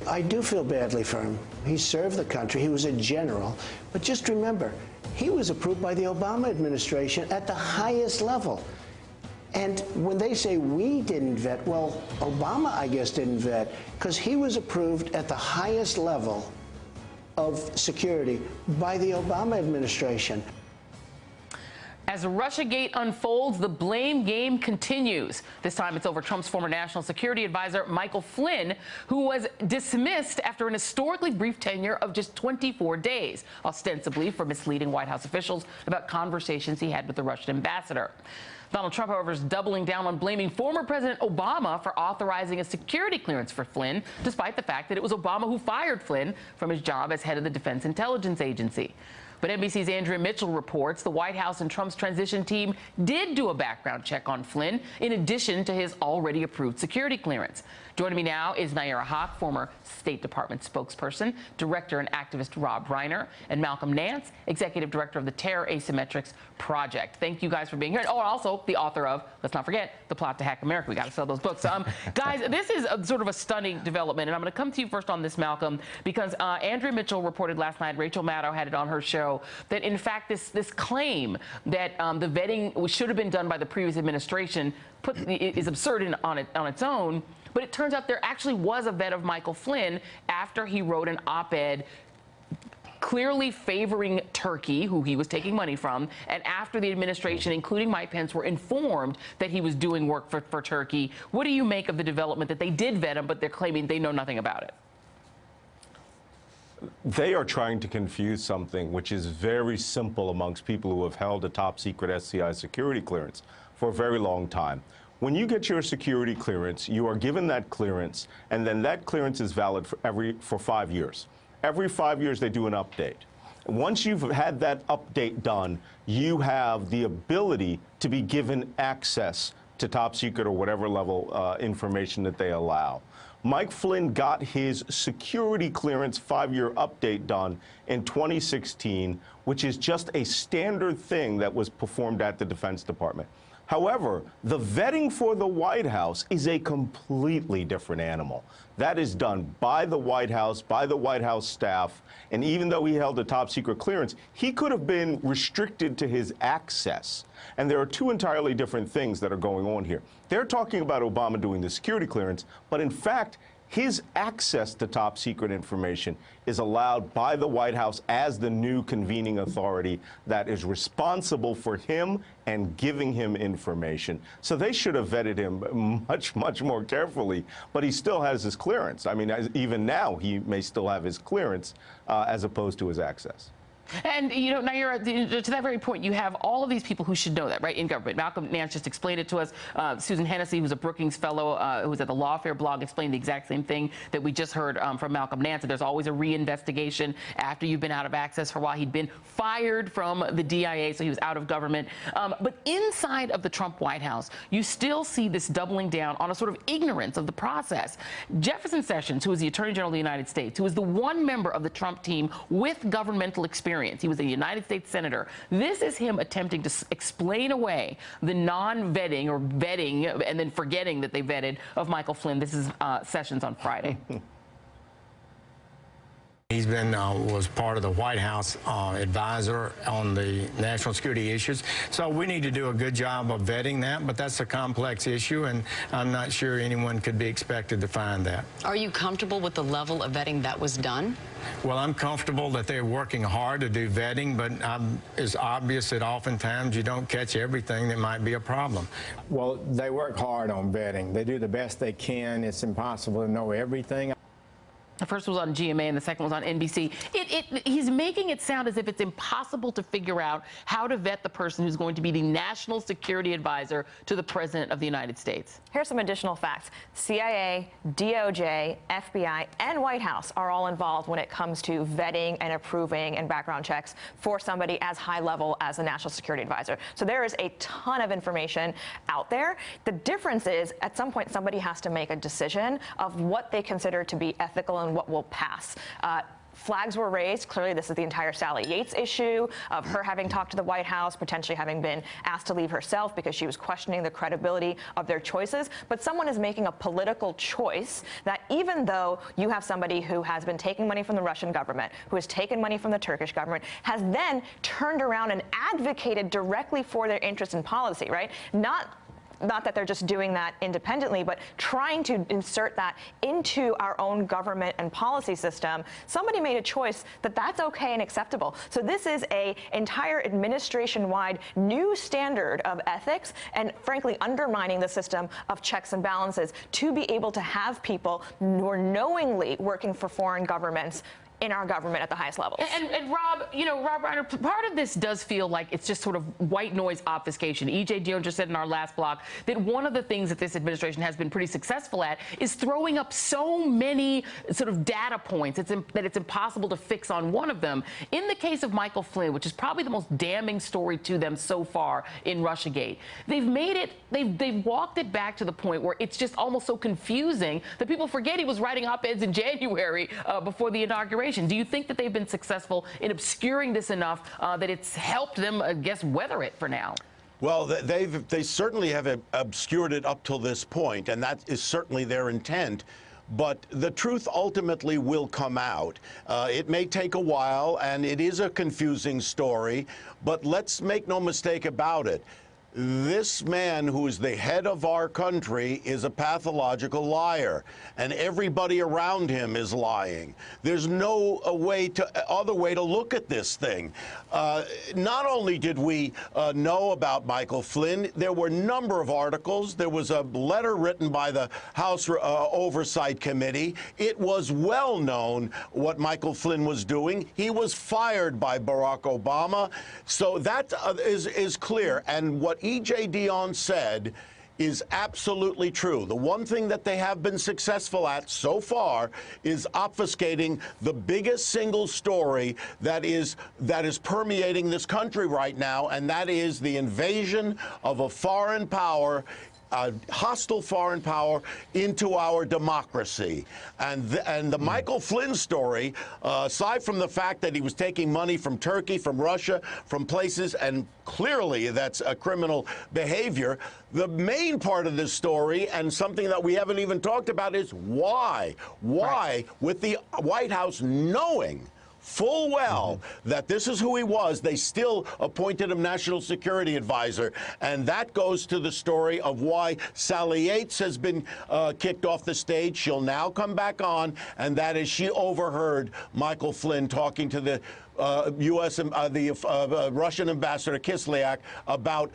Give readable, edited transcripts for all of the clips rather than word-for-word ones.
I do feel badly for him. He served the country. He was a general. But just remember, he was approved by the Obama administration at the highest level. And when they say we didn't vet, well, Obama, I guess, didn't vet, because he was approved at the highest level of security by the Obama administration. As Russiagate unfolds, the blame game continues. This time it's over Trump's former national security advisor, Michael Flynn, who was dismissed after an historically brief tenure of just 24 days, ostensibly for misleading White House officials about conversations he had with the Russian ambassador. Donald Trump, however, is doubling down on blaming former President Obama for authorizing a security clearance for Flynn, despite the fact that it was Obama who fired Flynn from his job as head of the Defense Intelligence Agency. But NBC's Andrea Mitchell reports the White House and Trump's transition team did do a background check on Flynn, in addition to his already approved security clearance. Joining me now is Nayyera Haq, former State Department spokesperson, director and activist Rob Reiner, and Malcolm Nance, executive director of the Terror Asymmetrics Project. Thank you guys for being here. Oh, also the author of, let's not forget, The Plot to Hack America. We got to sell those books. Guys, this is sort of a stunning development, and I'm going to come to you first on this, Malcolm, because Andrea Mitchell reported last night, Rachel Maddow had it on her show, that in fact this claim that the vetting should have been done by the previous administration is absurd on its own. But it turns out there actually was a vet of Michael Flynn after he wrote an op-ed clearly favoring Turkey, who he was taking money from, and after the administration, including Mike Pence, were informed that he was doing work for Turkey. What do you make of the development that they did vet him, but they're claiming they know nothing about it? They are trying to confuse something which is very simple amongst people who have held a top secret SCI security clearance for a very long time. When you get your security clearance, you are given that clearance, and then that clearance is valid for 5 years. Every 5 years, they do an update. Once you've had that update done, you have the ability to be given access to top secret or whatever level information that they allow. Mike Flynn got his security clearance 5-year update done in 2016, which is just a standard thing that was performed at the Defense Department. However, the vetting for the White House is a completely different animal. That is done by the White House staff, and even though he held a top secret clearance, he could have been restricted to his access. And there are two entirely different things that are going on here. They're talking about Obama doing the security clearance, but in fact, his access to top secret information is allowed by the White House as the new convening authority that is responsible for him and giving him information. So they should have vetted him much, much more carefully, but he still has his clearance. I mean, even now, he may still have his clearance as opposed to his access. And, you know, Nayyera, to that very point, you have all of these people who should know that, right, in government. Malcolm Nance just explained it to us. Susan Hennessy, who's a Brookings fellow, who was at the Lawfare blog, explained the exact same thing that we just heard from Malcolm Nance, that there's always a reinvestigation after you've been out of access for a while. He'd been fired from the DIA, so he was out of government. But inside of the Trump White House, you still see this doubling down on a sort of ignorance of the process. Jefferson Sessions, who is the Attorney General of the United States, who is the one member of the Trump team with governmental experience, he was a United States senator. This is him attempting to explain away the non-vetting or vetting and then forgetting that they vetted of Michael Flynn. This is Sessions on Friday. He's been, was part of the White House advisor on the national security issues. So we need to do a good job of vetting that, but that's a complex issue, and I'm not sure anyone could be expected to find that. Are you comfortable with the level of vetting that was done? Well, I'm comfortable that they're working hard to do vetting, but it's obvious that oftentimes you don't catch everything that might be a problem. Well, they work hard on vetting. They do the best they can. It's impossible to know everything. The first was on GMA and the second was on NBC. He's making it sound as if it's impossible to figure out how to vet the person who's going to be the national security advisor to the President of the United States. Here's some additional facts. CIA, DOJ, FBI, and White House are all involved when it comes to vetting and approving and background checks for somebody as high level as a national security advisor. So there is a ton of information out there. The difference is at some point somebody has to make a decision of what they consider to be ethical and what will pass. flags were raised. Clearly, this is the entire Sally Yates issue of her having talked to the White House, potentially having been asked to leave herself because she was questioning the credibility of their choices. But someone is making a political choice that even though you have somebody who has been taking money from the Russian government, who has taken money from the Turkish government, has then turned around and advocated directly for their interest in policy, right? Not that they're just doing that independently, but trying to insert that into our own government and policy system. Somebody made a choice that that's okay and acceptable. So this is a entire administration-wide new standard of ethics and, frankly, undermining the system of checks and balances to be able to have people who are knowingly working for foreign governments in our government at the highest levels. And Rob, Rob Reiner, part of this does feel like it's just sort of white noise obfuscation. E.J. Dionne just said in our last block that one of the things that this administration has been pretty successful at is throwing up so many sort of data points that it's impossible to fix on one of them. In the case of Michael Flynn, which is probably the most damning story to them so far in Russiagate, they've walked it back to the point where it's just almost so confusing that people forget he was writing op-eds in January before the inauguration. Do you think that they've been successful in obscuring this enough that it's helped them, I guess, weather it for now? Well, they certainly have obscured it up till this point, and that is certainly their intent. But the truth ultimately will come out. It may take a while, and it is a confusing story, but let's make no mistake about it. This man, who is the head of our country, is a pathological liar, and everybody around him is lying. There's no other way to look at this thing. Not only did we know about Michael Flynn, there were a number of articles. There was a letter written by the House Oversight Committee. It was well known what Michael Flynn was doing. He was fired by Barack Obama. So that is clear. And what E.J. Dionne said is absolutely true. The one thing that they have been successful at so far is obfuscating the biggest single story that is permeating this country right now, and that is the invasion of a foreign power, a hostile foreign power, into our democracy. And the Michael Flynn story, aside from the fact that he was taking money from Turkey, from Russia, from places, and clearly that's a criminal behavior, the main part of this story, and something that we haven't even talked about, is why? Why, with the White House knowing full well that this is who he was, they still appointed him National Security Advisor. And that goes to the story of why Sally Yates has been kicked off the stage. She'll now come back on, and that is she overheard Michael Flynn talking to the Russian ambassador Kislyak about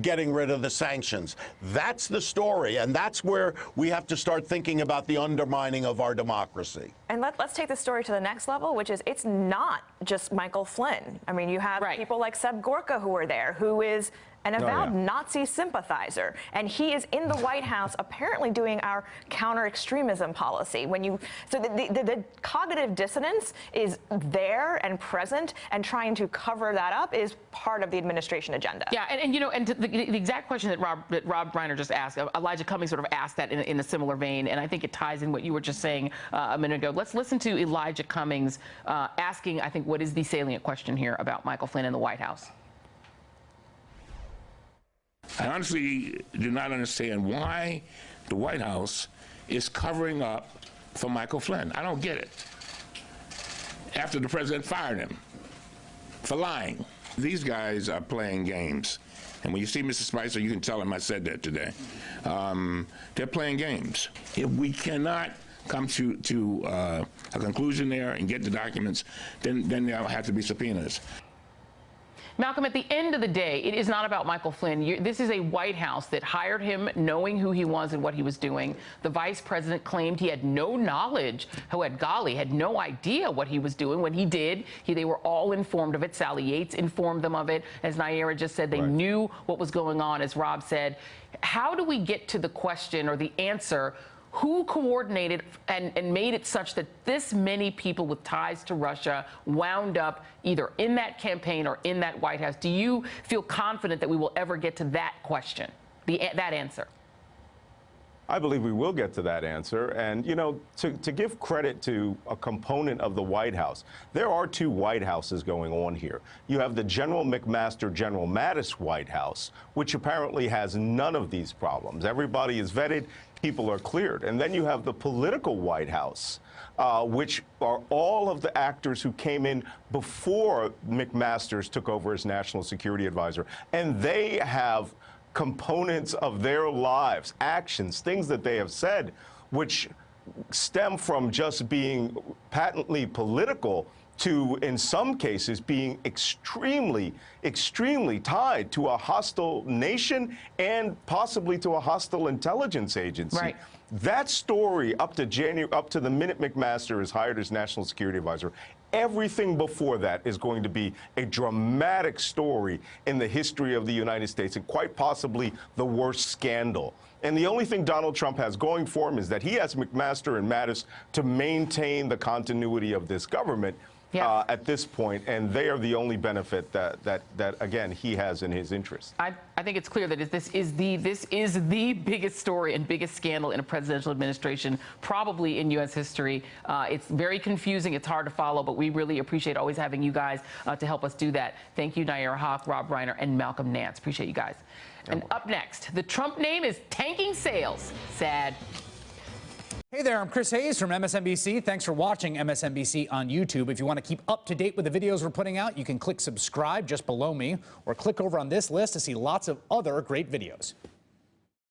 getting rid of the sanctions. That's the story, and that's where we have to start thinking about the undermining of our democracy. And let's take this story to the next level, which is it's not just Michael Flynn. I mean, you have people like Seb Gorka who are there, who is an avowed Nazi sympathizer, and he is in the White House apparently doing our counter-extremism policy. So the cognitive dissonance is there and present, and trying to cover that up is part of the administration agenda. Yeah, and the exact question that Rob Reiner just asked, Elijah Cummings sort of asked that in a similar vein, and I think it ties in what you were just saying a minute ago. Let's listen to Elijah Cummings asking, I think, what is the salient question here about Michael Flynn in the White House. I honestly do not understand why the White House is covering up for Michael Flynn. I don't get it. After the president fired him for lying. These guys are playing games. And when you see Mr. Spicer, you can tell him I said that today. They're playing games. If we cannot come to a conclusion there and get the documents, then there'll have to be subpoenas. Malcolm, at the end of the day, it is not about Michael Flynn. This is a White House that hired him knowing who he was and what he was doing. The vice president claimed he had no knowledge, had no idea what he was doing. When he did, they were all informed of it. Sally Yates informed them of it. As Nayyera just said, they knew what was going on, as Rob said. How do we get to the question or the answer? Who coordinated and made it such that this many people with ties to Russia wound up either in that campaign or in that White House? Do you feel confident that we will ever get to that question, that answer? I believe we will get to that answer. And, you know, to give credit to a component of the White House, there are two White Houses going on here. You have the General McMaster, General Mattis White House, which apparently has none of these problems. Everybody is vetted, people are cleared. And then you have the political White House, which are all of the actors who came in before McMaster's took over as National Security Advisor. And they have components of their lives, actions, things that they have said, which stem from just being patently political to, in some cases, being extremely, extremely tied to a hostile nation and possibly to a hostile intelligence agency. Right. That story up to the minute McMaster is hired as National Security Advisor, everything before that is going to be a dramatic story in the history of the United States, and quite possibly the worst scandal. And the only thing Donald Trump has going for him is that he has McMaster and Mattis to maintain the continuity of this government. Yeah. At this point, and they are the only benefit that again, he has in his interest. I think it's clear that this is the biggest story and biggest scandal in a presidential administration, probably in U.S. history. It's very confusing. It's hard to follow, but we really appreciate always having you guys to help us do that. Thank you, Nayyera Haq, Rob Reiner, and Malcolm Nance. Appreciate you guys. And up next, the Trump name is tanking sales. Sad. Hey there, I'm Chris Hayes from MSNBC. Thanks for watching MSNBC on YouTube. If you want to keep up to date with the videos we're putting out, you can click subscribe just below me or click over on this list to see lots of other great videos.